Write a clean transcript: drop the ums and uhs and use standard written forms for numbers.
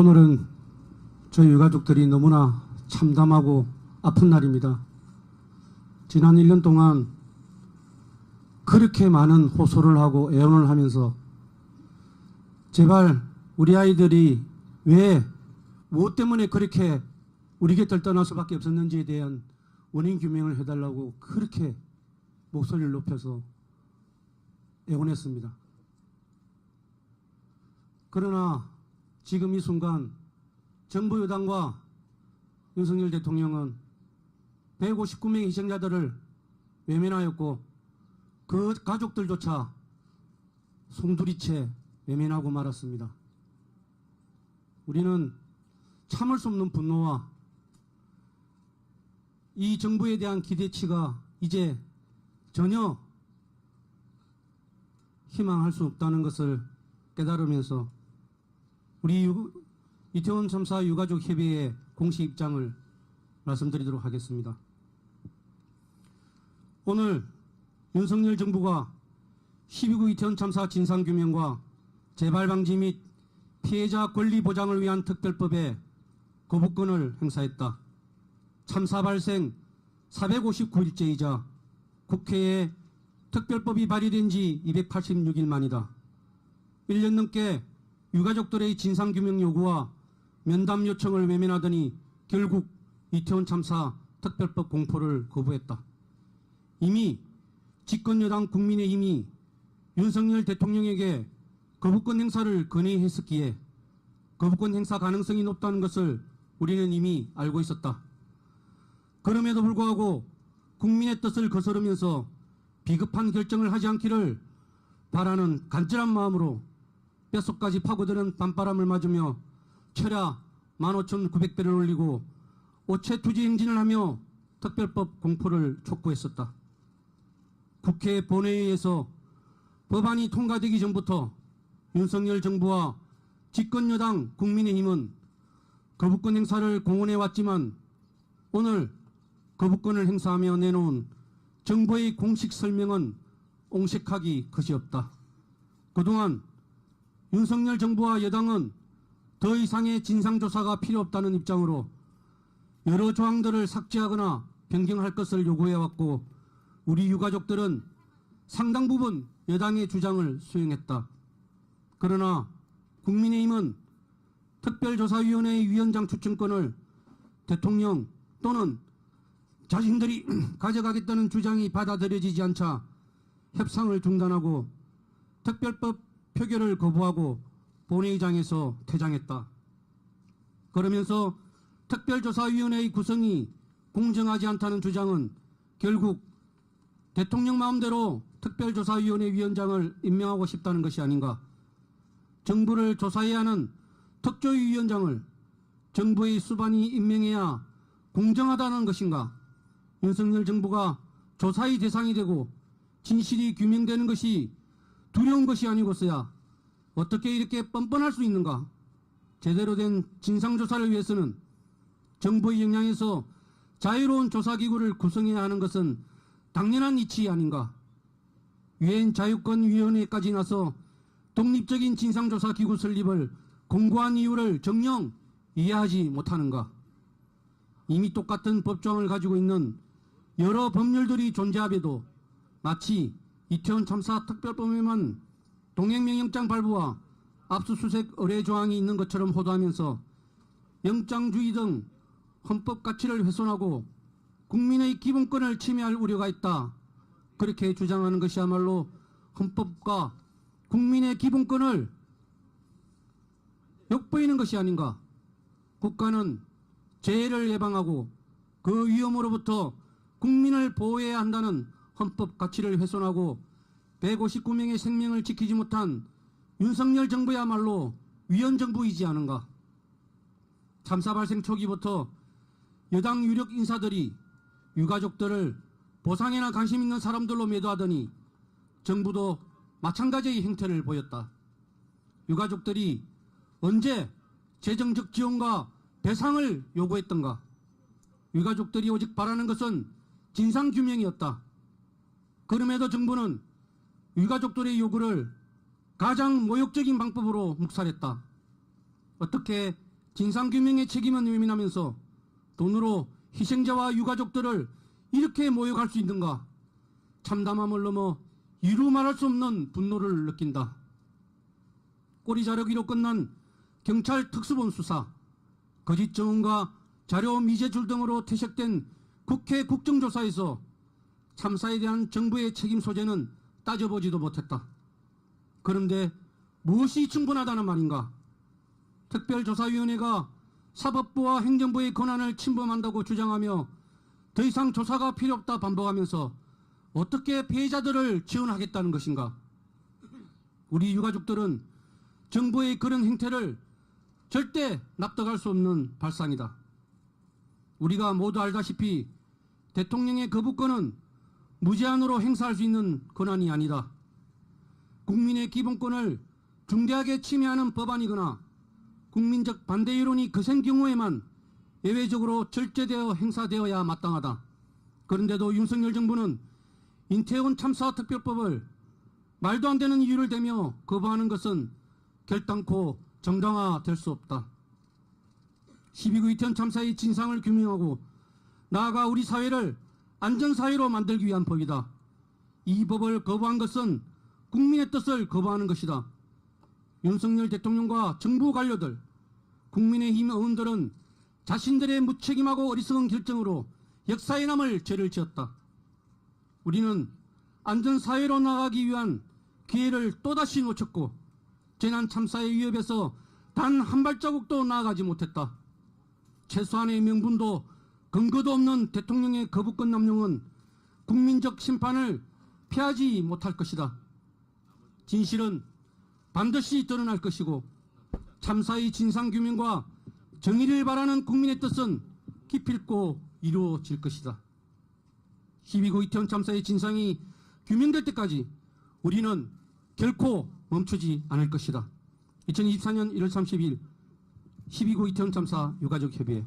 오늘은 저희 유가족들이 너무나 참담하고 아픈 날입니다. 지난 1년 동안 그렇게 많은 호소를 하고 애원을 하면서 제발 우리 아이들이 왜 무엇 때문에 그렇게 우리 곁을 떠날 수밖에 없었는지에 대한 원인 규명을 해달라고 그렇게 목소리를 높여서 애원했습니다. 그러나 지금 이 순간 정부 여당과 윤석열 대통령은 159명의 희생자들을 외면하였고 그 가족들조차 송두리째 외면하고 말았습니다. 우리는 참을 수 없는 분노와 이 정부에 대한 기대치가 이제 전혀 희망할 수 없다는 것을 깨달으면서 우리 이태원 참사 유가족 협의회의 공식 입장을 말씀드리도록 하겠습니다. 오늘 윤석열 정부가 12구 이태원 참사 진상규명과 재발방지 및 피해자 권리 보장을 위한 특별법에 거부권을 행사했다. 참사 발생 459일째이자 국회에 특별법이 발의된 지 286일 만이다. 1년 넘게 유가족들의 진상규명 요구와 면담 요청을 외면하더니 결국 이태원 참사 특별법 공포를 거부했다. 이미 집권여당 국민의힘이 윤석열 대통령에게 거부권 행사를 건의했었기에 거부권 행사 가능성이 높다는 것을 우리는 이미 알고 있었다. 그럼에도 불구하고 국민의 뜻을 거스르면서 비급한 결정을 하지 않기를 바라는 간절한 마음으로 뼛속까지 파고드는 밤바람을 맞으며 철야 15,900배를 올리고 오체투지 행진을 하며 특별법 공포를 촉구했었다. 국회 본회의에서 법안이 통과되기 전부터 윤석열 정부와 집권여당 국민의힘은 거부권 행사를 공언해왔지만 오늘 거부권을 행사하며 내놓은 정부의 공식 설명은 옹색하기 그지없다. 그동안 윤석열 정부와 여당은 더 이상의 진상조사가 필요 없다는 입장으로 여러 조항들을 삭제하거나 변경할 것을 요구해왔고 우리 유가족들은 상당 부분 여당의 주장을 수용했다. 그러나 국민의힘은 특별조사위원회의 위원장 추천권을 대통령 또는 자신들이 가져가겠다는 주장이 받아들여지지 않자 협상을 중단하고 특별법 표결을 거부하고 본회의장에서 퇴장했다. 그러면서 특별조사위원회의 구성이 공정하지 않다는 주장은 결국 대통령 마음대로 특별조사위원회 위원장을 임명하고 싶다는 것이 아닌가. 정부를 조사해야 하는 특조위원장을 정부의 수반이 임명해야 공정하다는 것인가. 윤석열 정부가 조사의 대상이 되고 진실이 규명되는 것이 두려운 것이 아니고서야 어떻게 이렇게 뻔뻔할 수 있는가. 제대로 된 진상조사를 위해서는 정부의 역량에서 자유로운 조사기구를 구성해야 하는 것은 당연한 이치 아닌가. 유엔 자유권위원회까지 나서 독립적인 진상조사기구 설립을 공고한 이유를 정녕 이해하지 못하는가. 이미 똑같은 법조항을 가지고 있는 여러 법률들이 존재함에도 마치 이태원 참사 특별법에만 동행명령장 발부와 압수수색 의뢰 조항이 있는 것처럼 호도하면서 영장주의 등 헌법 가치를 훼손하고 국민의 기본권을 침해할 우려가 있다. 그렇게 주장하는 것이야말로 헌법과 국민의 기본권을 엿보이는 것이 아닌가. 국가는 재해를 예방하고 그 위험으로부터 국민을 보호해야 한다는 헌법 가치를 훼손하고 159명의 생명을 지키지 못한 윤석열 정부야말로 위헌정부이지 않은가. 참사 발생 초기부터 여당 유력 인사들이 유가족들을 보상에나 관심 있는 사람들로 매도하더니 정부도 마찬가지의 행태를 보였다. 유가족들이 언제 재정적 지원과 배상을 요구했던가. 유가족들이 오직 바라는 것은 진상규명이었다. 그럼에도 정부는 유가족들의 요구를 가장 모욕적인 방법으로 묵살했다. 어떻게 진상규명의 책임은 외면하면서 돈으로 희생자와 유가족들을 이렇게 모욕할 수 있는가? 참담함을 넘어 이루 말할 수 없는 분노를 느낀다. 꼬리 자르기로 끝난 경찰 특수본 수사, 거짓 증언과 자료 미제출 등으로 퇴색된 국회 국정조사에서 참사에 대한 정부의 책임 소재는 따져보지도 못했다. 그런데 무엇이 충분하다는 말인가? 특별조사위원회가 사법부와 행정부의 권한을 침범한다고 주장하며 더 이상 조사가 필요 없다 반복하면서 어떻게 피해자들을 지원하겠다는 것인가? 우리 유가족들은 정부의 그런 행태를 절대 납득할 수 없는 발상이다. 우리가 모두 알다시피 대통령의 거부권은 무제한으로 행사할 수 있는 권한이 아니다. 국민의 기본권을 중대하게 침해하는 법안이거나 국민적 반대 여론이 거센 경우에만 예외적으로 절제되어 행사되어야 마땅하다. 그런데도 윤석열 정부는 인태원 참사 특별법을 말도 안 되는 이유를 대며 거부하는 것은 결단코 정당화될 수 없다. 12구 이태원 참사의 진상을 규명하고 나아가 우리 사회를 안전사회로 만들기 위한 법이다. 이 법을 거부한 것은 국민의 뜻을 거부하는 것이다. 윤석열 대통령과 정부 관료들, 국민의힘 의원들은 자신들의 무책임하고 어리석은 결정으로 역사에 남을 죄를 지었다. 우리는 안전사회로 나아가기 위한 기회를 또다시 놓쳤고 재난 참사의 위협에서 단 한 발자국도 나아가지 못했다. 최소한의 명분도 근거도 없는 대통령의 거부권 남용은 국민적 심판을 피하지 못할 것이다. 진실은 반드시 드러날 것이고 참사의 진상규명과 정의를 바라는 국민의 뜻은 기필코 이루어질 것이다. 12구 이태원 참사의 진상이 규명될 때까지 우리는 결코 멈추지 않을 것이다. 2024년 1월 30일 12구 이태원 참사 유가족협의회